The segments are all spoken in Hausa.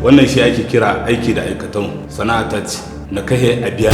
wannan shi ake kira aiki da aikatan sana'a ta ce na kahe a biya.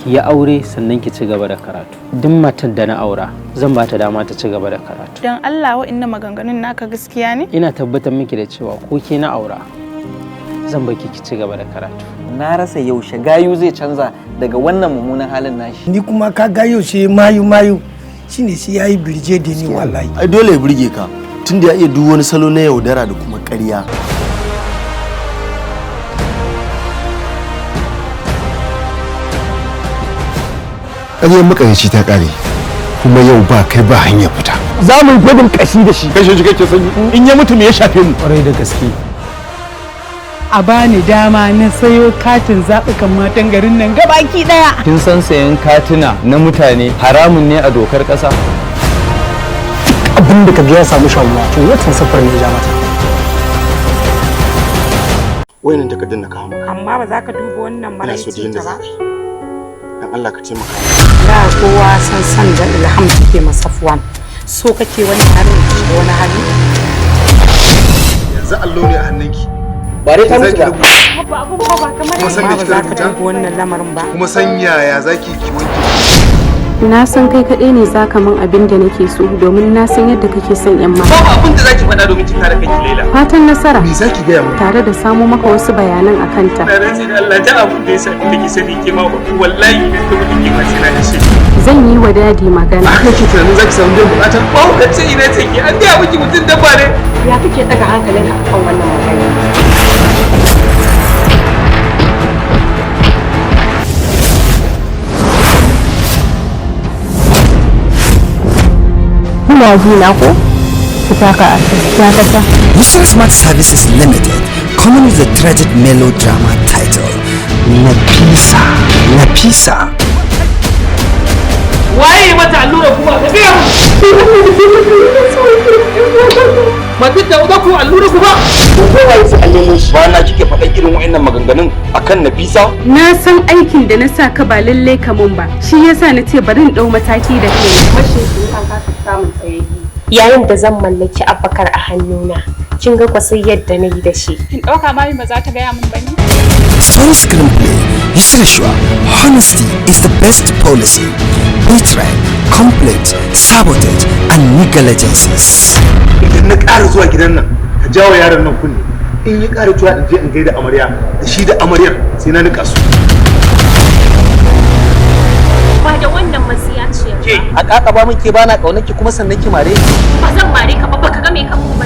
ki yi aure sannan ki ci gaba da karatu. Duk matar da na aura zan ba ta dama ta ci gaba da karatu. Don Allah wa'innan maganganun naka gaskiya ne? Ina tabbatar miki da cewa ko ke na aura zan baki ki ci gaba da karatu. Na rasa yaushe gayu zai canza daga wannan mummunan halin nashi. Ni kuma ka ga yaushe mayu shine sai yayi birje da ni wallahi. Ai dole ya burge ka tunda ya iya duk wani salo na yaudara da kuma ƙarya. ƙaryar makarici ta ƙare kuma yau ba kai ba hanya fita. Za mu gudun kashi da shi. Kashe shi kake sanyi in ya mutu me ya shafe mu? Kwarai da gaske. A bani dama na sayo katin zaɓukan matan garin nan gabaki ɗaya. Kin san sayan katina na mutane haramun ne a dokar ƙasa? Abin da ka ga ya samu shawuwa to watan safar ne ya ja mata. Wayannan takardun na kawo maka. Amma ba za ka duba wannan maraici ta ba. Dan Allah ka taimaka. Da kowa san da Ilham take masafwan. So kake wani harin da wani hali? Yanzu allo ne a hannunki. Ba dai ta mutu ba. Ba abubuwa ba kamar Kuma san me ba kika za ka rubuta? duba wannan lamarin ba. Kuma san yaya zaki ki wanke. Na san kai kaɗai ne za ka min abin da nake so domin na san yadda kake son yan mata. Babu abin da zaki faɗa domin kin kare kanki Laila. Fatan nasara Me zaki ga mu? tare da samo maka wasu bayanan a kanta. Na rantsi da Allah ta abin da yasa take sani ke ma wallahi idan ka mutu kin masina da shi. Zan yi wa dadi magana. Haka kike tunanin zaki samu biyan bukata? Ba ku kace ina take an ga miki mutun da bare. Ya kake daga hankalinka akan wannan magana? Kuna ji na ko? Ku taka a dakata. Yusra Smart Services Limited, coming with the dreaded melodrama title, Nafisa. Nafisa. Waye mata allura kuma ka ga mu. Matin da uba ku allura kuma. Ko wai sai allele shi. Ba na kike faɗa irin wayannan maganganun akan Nafisa? Na san aikin da na sa ka ba lallai kamun ba. Shi yasa na ce bari in ɗau mataki da kai. Mashin an kasa samun tsayayye. Yayin da zan mallaki Abubakar a hannuna, kin ga kwasai yadda na yi da shi. Kin ɗauka mami ba za ta gaya min ba ne? Story screenplay, Yusra Shua, honesty is the best policy. Betrayal, conflict, sabotage, and negligences. Idan na ƙara zuwa gidan nan ka jawo yaron nan kunne. In ya ƙara zuwa in je in gaida amarya da shi da amaryar sai na nika su. Ba da wannan masiyaciyar Ke ba. a kaka ba muke bana kaunar ki kuma sannan ki mare ni. Ba zan mare ka ba, baka ga me ka mun ba.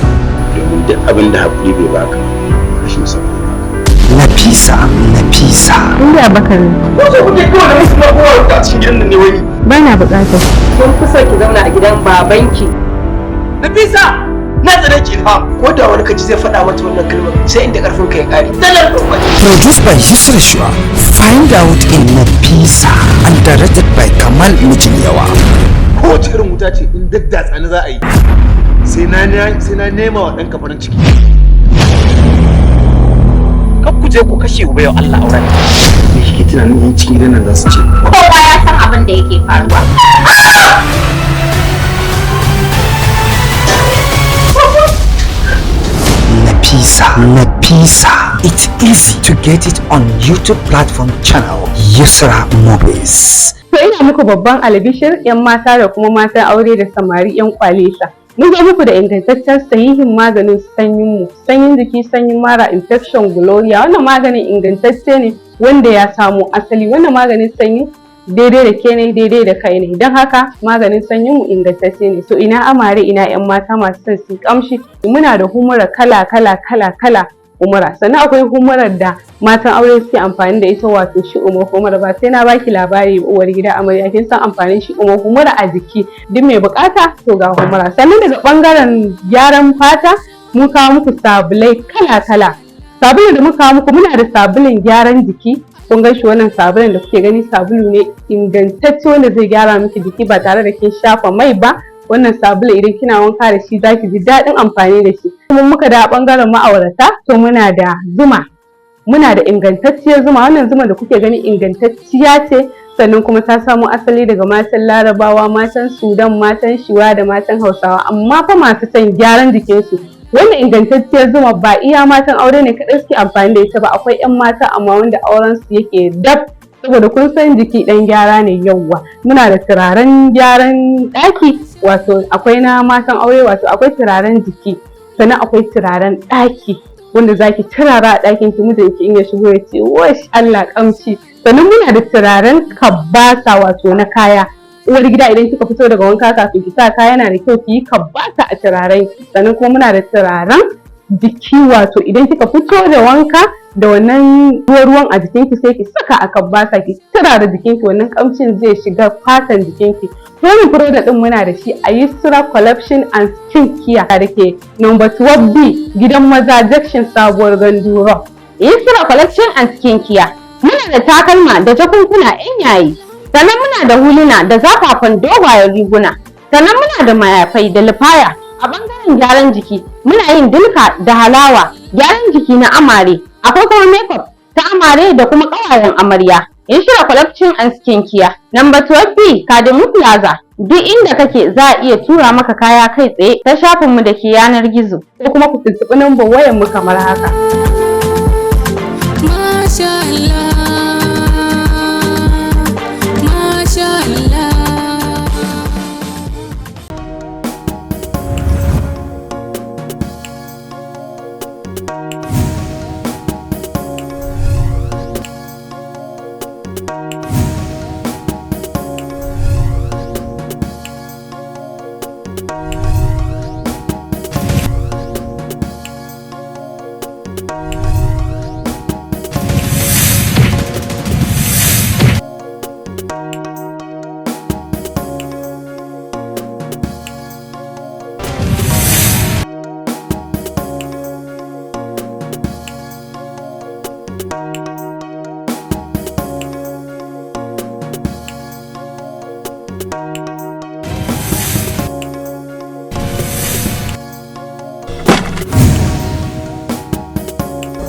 Domin duk abin da haƙuri bai baka rashin sauri. Nafisa. Nafisa. Inda Abubakar Wato kuke kawai da musu mabuwa a cikin gidan nan ne wani. ba na buƙatar. Kun fi so ki zauna a gidan babanki. Nafisa na tsare ki fa. Ko da wani kaji zai faɗa mata wannan kalmar sai inda ƙarfin ka ya ƙare. Dalar kuma. Produced by Yusra Shua. Find out in Nafisa and directed by Kamal Mijinyawa. Kowace irin wuta ce in daddatsa ni za a yi. Sai na nema wa ɗanka farin ciki. Kar ku je ku kashe uba yau Allah auren. Me kike tunanin yin cikin gidan nan za su ce? Kowa ya san abin da yake faruwa. Nafisa. Nafisa. It's easy to get it on YouTube platform channel Yusra Movies. To ina muku babban albishir 'yan mata da kuma matan aure da samari 'yan kwalesa. Mun zo muku da ingantaccen sahihin maganin sanyin jiki, sanyin mara, infection, gloria. Wannan maganin ingantacce ne wanda ya samo asali. Wannan maganin sanyi daidai da ke ne, daidai da kai ne. Don haka maganin sanyin mu ingantacce ne. To ina amare, ina 'yan mata masu son su kamshi. Muna da humura kala humura. Sannan akwai humurar da matan aure suke amfani da ita, wato shi humura. Ba sai na baki labari uwar gida amarya, kin san amfanin shi humura a jiki. Duk mai bukata to ga humura. Sannan daga bangaren gyaran fata mun kawo muku sabulai kala sabulun da muka muku muna da sabulun gyaran jiki. Kun ga shi wannan sabulun da kuke gani sabulu ne ingantacce wanda zai gyara miki jiki ba tare da kin shafa mai ba. Wannan sabulu idan kina wanka da shi zaki ji daɗin amfani da shi. Kuma muka da bangaren ma'aurata to muna da zuma. Muna da ingantacciyar zuma. Wannan zuma da kuke gani ingantacciya ce, sannan kuma ta samo asali daga matan Larabawa, matan Sudan, matan Shiwa da matan Hausawa, amma fa masu son gyaran jikinsu. Wannan ingantacciyar zuma ba iya matan aure ne kaɗai suke amfani da ita ba, akwai 'yan mata amma wanda auren su yake dab, saboda kun san jiki ɗan gyara ne. Yawwa muna da turaren gyaran ɗaki, wato akwai na matan aure, wato akwai turaren jiki, sannan akwai turaren ɗaki wanda zaki turara a ɗakin ki, mijinki in ya shigo ya ce wash Allah kamshi. Sannan muna da turaren kabbasa, wato na kaya. Uwar gida idan kika fito daga wanka kafin ki sa kaya yana da kyau ki yi kabbasa a turaren. Sannan kuma muna da turaren jiki, wato idan kika fito da wanka da wannan ruwan a jikinki sai ki saka a kabbasa ki turara jikinki, wannan kamshin zai shiga fatan jikinki. Wannan product din muna da shi a Yusra Collection and Skin Care da ke number 12B gidan maza Junction Sabuwar Gandu Road. Yusra Collection and Skin Care muna da takalma da jakunkuna 'yan yayi, sannan muna da huluna da zafafan dogayen riguna, sannan muna da mayafai da lifaya. A bangaren gyaran jiki muna yin dilka da halawa, gyaran jiki na amare, akwai kuma makeup ta amare da kuma ƙawayen amarya. Yusra Collection and Skin Care number 12B Kademi Plaza. Duk inda kake za a iya tura maka kaya kai tsaye ta shafinmu da ke yanar gizo, ko kuma ku tuntuɓi lambar wayar mu kamar haka. Masha Allah, Masha Allah.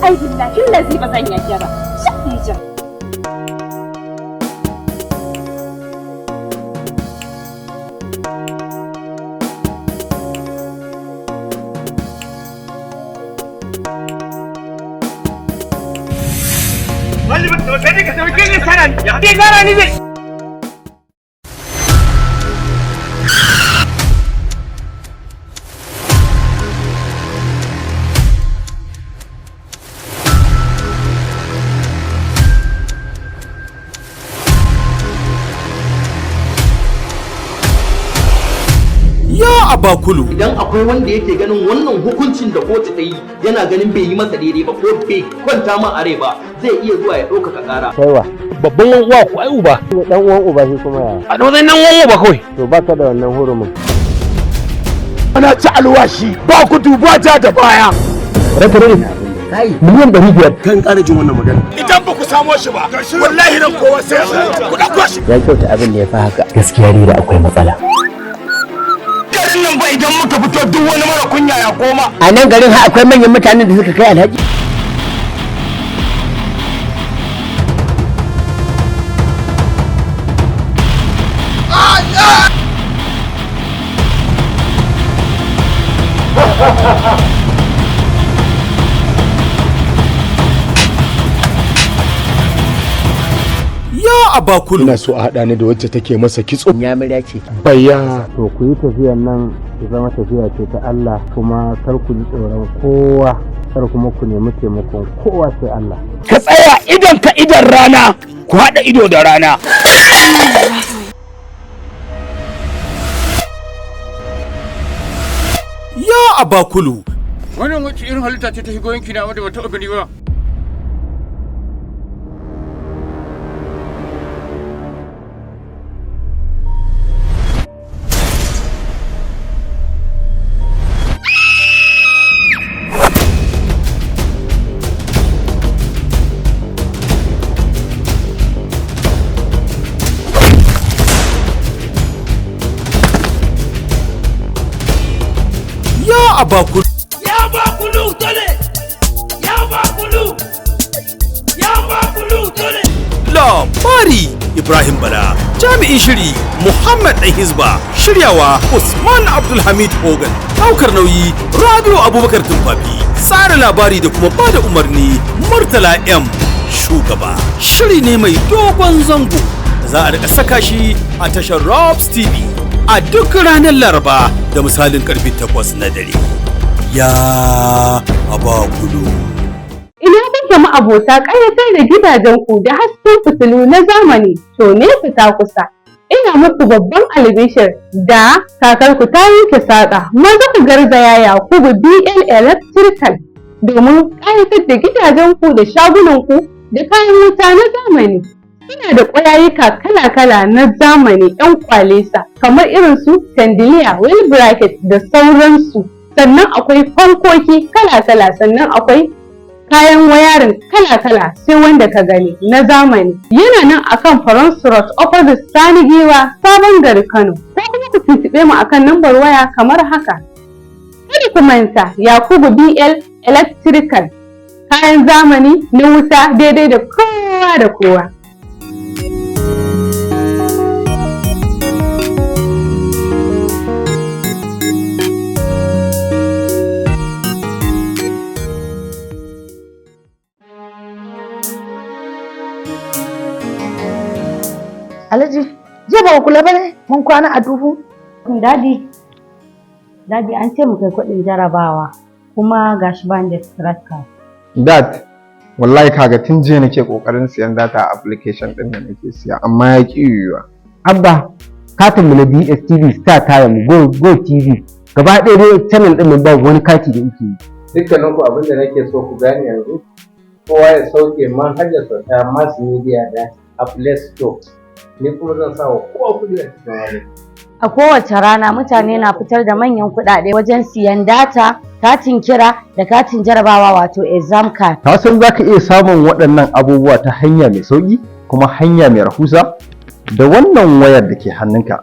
Ai billahi lazi ba zan yadda ba. Khadija. Wani ba ta ka sauke ni sanan. Ya dai gara ni zai. Abakulu. Idan akwai wanda yake ganin wannan hukuncin da kotu ta yi yana ganin bai yi masa daidai ba ko bai kwanta ma a rai ba, zai iya zuwa ya ɗaukaka ƙara. Kaiwa. Babban wan uwa ko ai uba. Dan uwan uba shi kuma ya. A dole nan wan uba kawai. To baka da wannan hurumin. Ana ci alwashi ba kudu ba ja da baya. Rakare ne. Kai miliyan 500 kan ƙara jin wannan magana. Idan ba ku samo shi ba, wallahi nan kowa sai ku ɗauko shi. Ya kyauta abin da ya fi haka. Gaskiya ne da akwai matsala. Nan ba idan muka fito duk wani mara kunya ya koma. A nan garin ha akwai manyan mutanen da suka kai alhaji. Abakulu. Ina so a haɗa ni da wacce take masa kitso. Ya murya ce. Bayya. To ku yi tafiyar nan ki zama tafiya ce ta Allah, kuma kar ku ji tsoron kowa, kar kuma ku nemi taimakon kowa sai Allah. Ka tsaya idan ka idan rana, ku haɗa ido da rana. Ya Abakulu. Wannan wacce irin halitta ce ta shigo yanki na wadda ba taɓa gani ba. a bakulu. Ya bakulu dole! Ya bakulu! Ya bakulu dole! Labari Ibrahim Bala, jami'in shiri Muhammad Dan Hizba, shiryawa Usman Abdulhamid Hogan, daukar nauyi Rabiu Abubakar Tumfafi, tsara labari da kuma bada umarni Murtala M Shugaba. Shiri ne mai dogon zango da za a rika saka shi a tashar Robs TV a duk ranar Laraba da misalin karfe 8 na dare. Ya abakulu. Ina kake ma'abota ƙayatar da gidajenku da hasken fitilu na zamani to ne fita kusa. Ina muku babban albishir da kakarku ta yanke saƙa. Maza ku garzaya Yakubu BL Electrical domin ƙayatar da gidajenku da shagunanku da kayan wuta na zamani. Ina da ƙwayayuka kala-kala na zamani 'yan kwalesa kamar irin su chandelier, wheel bracket da sauransu. Sannan akwai fankoki kala-kala, sannan akwai kayan wayarin kala-kala sai wanda ka gani na zamani. Yana nan akan Farons Road opposite Sani Giwa, Sabon Gari, Kano. Ko kuma ku tuntuɓe mu akan lambar waya kamar haka. Kada ku manta Yakubu BL Electrical, kayan zamani na wuta daidai da kowa da kowa. Alhaji, je ba kula ba ne? Mun kwana a duhu. Dadi an ce mu kai kuɗin jarabawa kuma gashi ban da scratch card. Dad, wallahi kaga tun jiya nake kokarin siyan data application din da nake siya amma ya ki yiwuwa. Abba, katin mu na DSTV, Star Time, Go TV, gaba ɗaya dai channel din nan babu wani kati da yake yi. Dukkanin ku abin da nake so ku gane yanzu, kowa ya sauke manhajar ta Mass Media da a Play Store. Ni kuma zan sa wa kowa kuɗi a cikin wani. A kowace rana mutane na fitar da manyan kuɗaɗe wajen siyan data, katin kira da katin jarabawa wato exam card. Ka san za ka iya samun waɗannan abubuwa ta hanya mai sauƙi kuma hanya mai rahusa da wannan wayar da ke hannunka.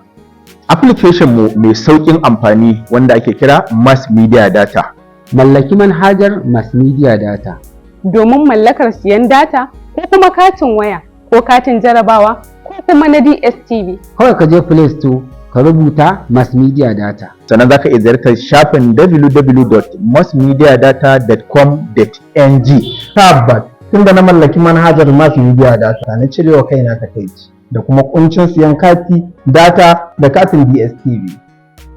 Application mu mai sauƙin amfani wanda ake kira Mass Media Data. Mallaki manhajar Mass Media Data domin mallakar siyan data ko kuma katin waya ko katin jarabawa ko kuma na DSTV. Kawai ka je Play Store ka rubuta Mass Media Data. Sannan za ka iya ziyartar shafin www.massmedia.com.ng. Tabbas, tunda na mallaki manhajar Mass Media Data na cirewa kaina takaici da kuma kuncin siyan kati, data da katin DSTV.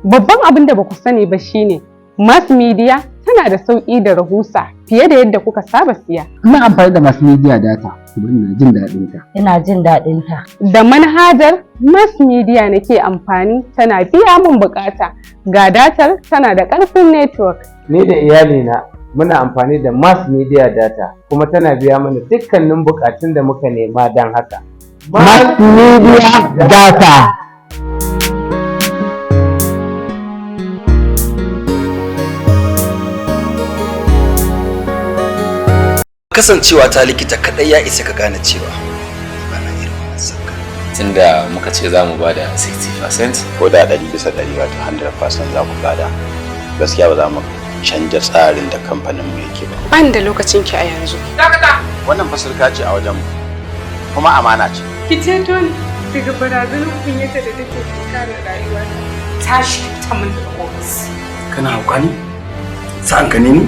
Babban abin da ba ku sani ba shine Mass Media tana da sauƙi da rahusa fiye da yadda kuka saba siya. Ina amfani da Mass Media Data kuma ina jin daɗin ta. Ina jin daɗin ta. Da manhajar Mass Media nake amfani, tana biya min bukata. Ga datar tana da ƙarfin network. Ni da iyalina muna amfani da Mass Media Data kuma tana biya mana dukkanin bukatun da muka nema don haka. Mass Media Data. Kasancewa ta likita kadai ya isa ka gane cewa ba na irin wannan sanka. Tunda muka ce za mu bada 60% ko da 100% wato 100% za ku bada, gaskiya ba za mu canja tsarin da kamfanin mu yake ba. Ban da lokacin ki a yanzu. Dakata! Wannan fasalka ce a wajen mu kuma amana ce. Ki ceto ni daga barazanar kunyata da take tunkarar rayuwa. Tashi ta mun da ofis. Kana hauka ne? Sa'an ka ne ni?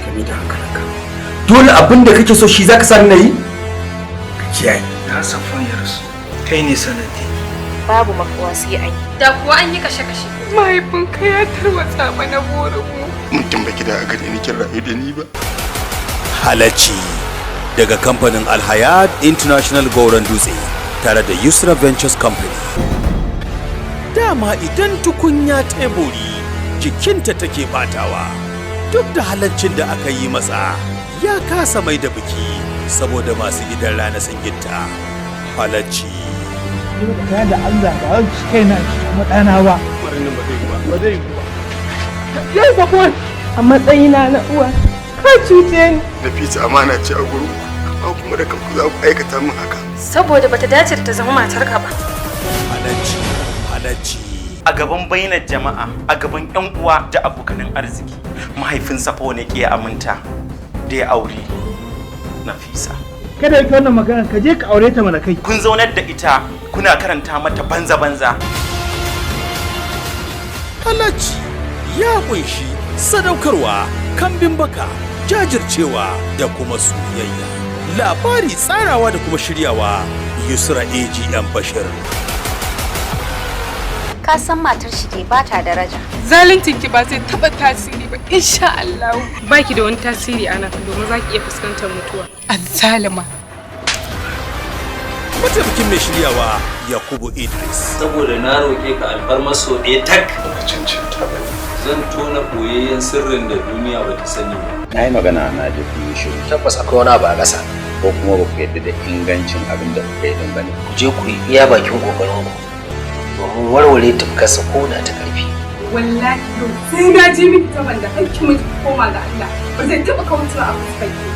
Ka mi da hankalinka. Dole abin da kake so shi zaka sani na yi? Ka kiyaye. Na safon ya rasu. Kai ne sanadi. Babu makawa sai an yi. Da kuwa an yi kashe-kashe. Mahaifinka ya tarwatsa mana burinmu. Mutum ba gida a gani kin rayu da ni ba. Halacci daga kamfanin Alhayat International Goron Dutse tare da Yusra Ventures Company. Dama idan tukunya teburi jikinta take batawa, duk da halaccin da aka yi masa ya kasa mai da biki saboda masu gidan rana sun gitta. Halacci. Ka da Allah ba zan ci kaina maɗana ba. Ba zai yi ba. Yau Safwan, a matsayina na uwa, ka cuce ni. Nafisa amana ce a gurin ku, kuma da kanku za ku aikata min haka. Saboda bata dace da ta zama matarka ba. Halacci, halacci. a gaban bainar jama'a, a gaban 'yan uwa da abokanan arziki. Mahaifinsa fa wani ke aminta da ya aure Nafisa. Kada yake wannan magana ka je ka aure ta mana kai. Kun zaunar da ita kuna karanta mata banza-banza. Halacci ya kunshi sadaukarwa, kambin baka, jajircewa da kuma soyayya. Labari tsarawa da kuma shiryawa Yusra AGM Bashir. Ka san matar shi ke ba ta daraja. Zaluncin ki ba zai taba tasiri ba insha Allah. Baki da wani tasiri ana domin zaki iya fuskantar mutuwa. Azzalima. Mataimakin mai shiryawa Yakubu Idris. Saboda na roke ka alfarmar so ɗaya tak. Zan tona ɓoyayyen sirrin da duniya ba ta sani ba. Na yi magana na ji kun shiru. Tabbas akwai wani abu a ƙasa. Ko kuma ba ku yadda da ingancin abin da kuka yi din bane. Ku je ku yi iya bakin kokarin ku. Domin warware tufkarsa ko da ta karfi. Wallahi sai na je miki taban da hakki miki koma ga Allah. Ba zai taba kaucewa a fuskar ki.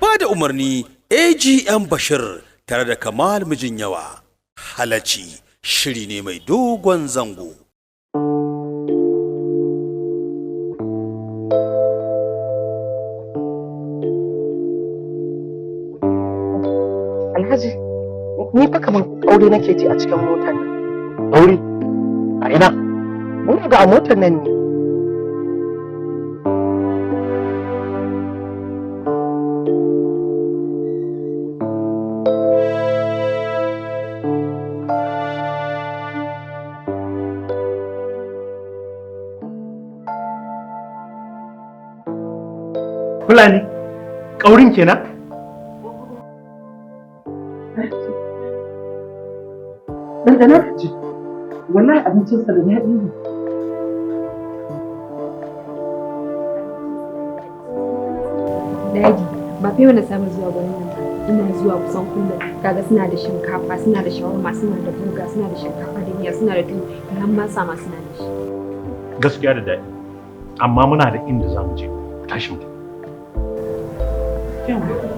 Ba da umarni AGM Bashir tare da Kamal Mijin Yawa. Halacci shiri ne mai dogon zango. Alhaji, ni fa kamar aure nake ji a cikin motar nan. Aure? A ina? Mun ga a motar nan ne. Fulani, ƙaurin kenan? Ɗanɗanar ji, wallahi abincinsa da daɗi ne. Daji, ba fi wani samun zuwa gurin nan ba. Ina zuwa kusan kullum. Kaga suna da shinkafa, suna da shawarma, suna da burga, suna da shinkafa da miya, suna da tuwo, kayan masa ma suna da shi. Gaskiya da daɗi. Amma muna da inda za mu je. Tashi mu.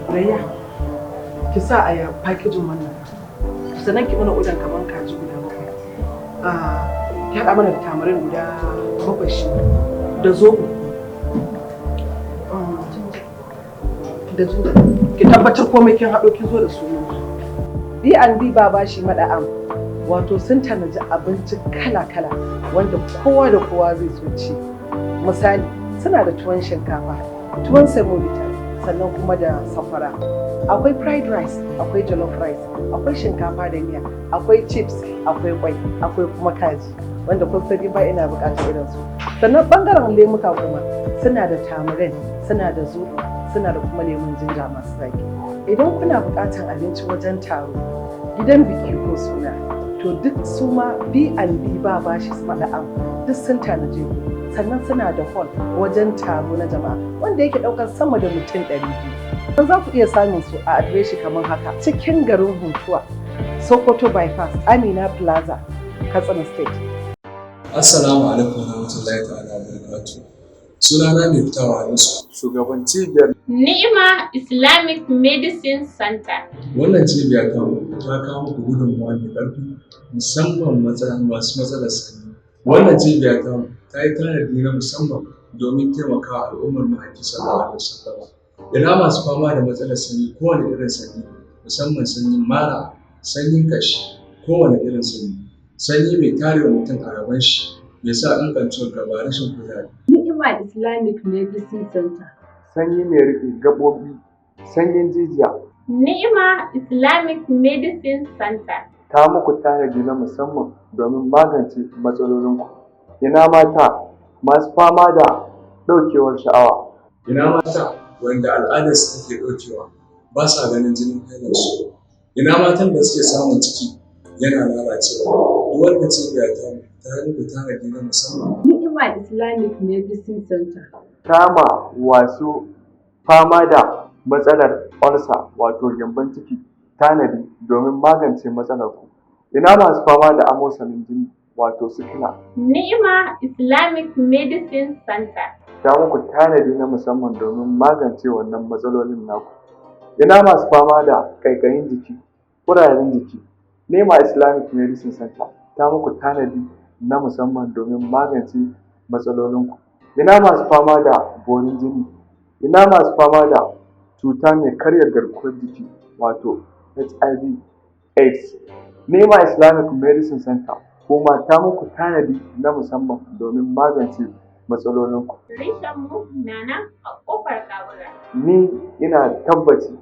Raya, ki sa a fakijin wannan. Sannan ki mana udan kaman kaji guda bakwai. Ki haɗa mana da tamarin guda bakwai shi da zoɓo. Da zoɓo. Ki tabbatar komai kin haɗo kin zo da su. B&B ba bashi mada'am. Wato sun tanaji abinci kala-kala wanda kowa da kowa zai so ci. Misali, suna da tuwon shinkafa, tuwon semovita, sannan kuma da sakwara. Akwai fried rice, akwai jollof rice, akwai shinkafa da miya, akwai chips, akwai kwai, akwai kuma kaji wanda kun sani ba ina bukatar irin su. Sannan bangaren lemuka kuma suna da tamarin, suna da zoɓo, suna da kuma lemun jinja masu zaki. Idan kuna bukatar abinci wajen taro, gidan biki ko suna, to duk su ma B&B ba bashi mada'am duk sun tanaje ku. Sannan suna da hall wajen taro na jama'a wanda yake daukar sama da mutum 200. Don za ku iya samun su a adireshi kamar haka cikin garin Huntuwa, Sokoto Bypass, Amina Plaza, Katsina State. Assalamu alaikum warahmatullahi ta'ala wabarakatuh. Sunana mai fitawa Hamisu, shugaban cibiyar Ni'ima Islamic Medicine Center. Wannan cibiya ta kawo muku gudunmawa mai ƙarfi musamman masu matsalar sanyi. Wannan cibiya ta yi tanadi na musamman domin taimakawa al'ummar mahaifi sallallahu alaihi wasallam. Ina masu fama da matsalar sanyi kowane irin sanyi, musamman sanyin mara, sanyin kashi, kowane irin sanyi. Sanyi mai tarewa mutum a gaban shi, mai sa ƙanƙancewar gaba, rashin kuzari. Ni'ima Islamic Medicine Center. Sanyi mai riƙe gaɓoɓi, sanyin jijiya. Ni'ima Islamic Medicine Center. Ta muku tanadi na musamman domin magance matsalolinku. Ina mata masu fama da ɗaukewar sha'awa. Ina mata wanda al'adarsu take ɗaukewa ba sa ganin jinin hailarsu. Ina matan da suke samun ciki yana lalacewa. Duk wanda cibiya ta yi muku tanadi na musamman. Ni'ima Islamic Medicine Center. Kama wasu fama da matsalar ulcer wato gyambon ciki tanadi domin magance matsalar ku. Ina masu fama da amosanin jini wato sikila. Ni'ima Islamic Medicine Center. Ta muku tanadi na musamman domin magance wannan matsalolin naku. Ina masu fama da ƙaiƙayin jiki, ƙurajen jiki, Nema Islamic Medicine Center ta muku tanadi na musamman domin magance matsalolinku. Ina masu fama da borin jini, ina masu fama da cuta mai karya garkuwar jiki wato HIV AIDS. Nema Islamic Medicine Center kuma ta muku tanadi na musamman domin magance matsalolinku. Reshenmu na nan a ƙofar Kawura. Ni ina tabbaci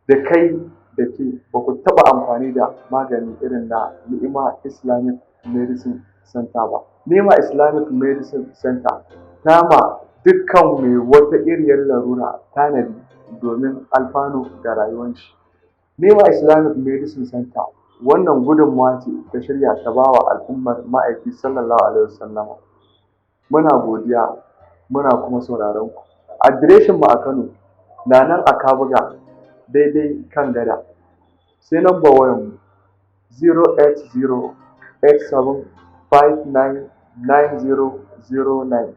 da kai da ke ba ku taɓa amfani da magani irin na Ni'ima Islamic Medicine Center ba. Nema Islamic Medicine Center ta ma dukkan mai wata iriyar larura tanadi domin alfanu ga rayuwar shi. Nema Islamic Medicine Center wannan gudunmawa ce ta shirya ta ba wa al'ummar ma'aiki sallallahu alaihi wasallam. Muna godiya muna kuma sauraron ku. Adireshin mu a Kano na nan a Kabuga daidai kan gada. Sai lambar wayar mu 08087599009.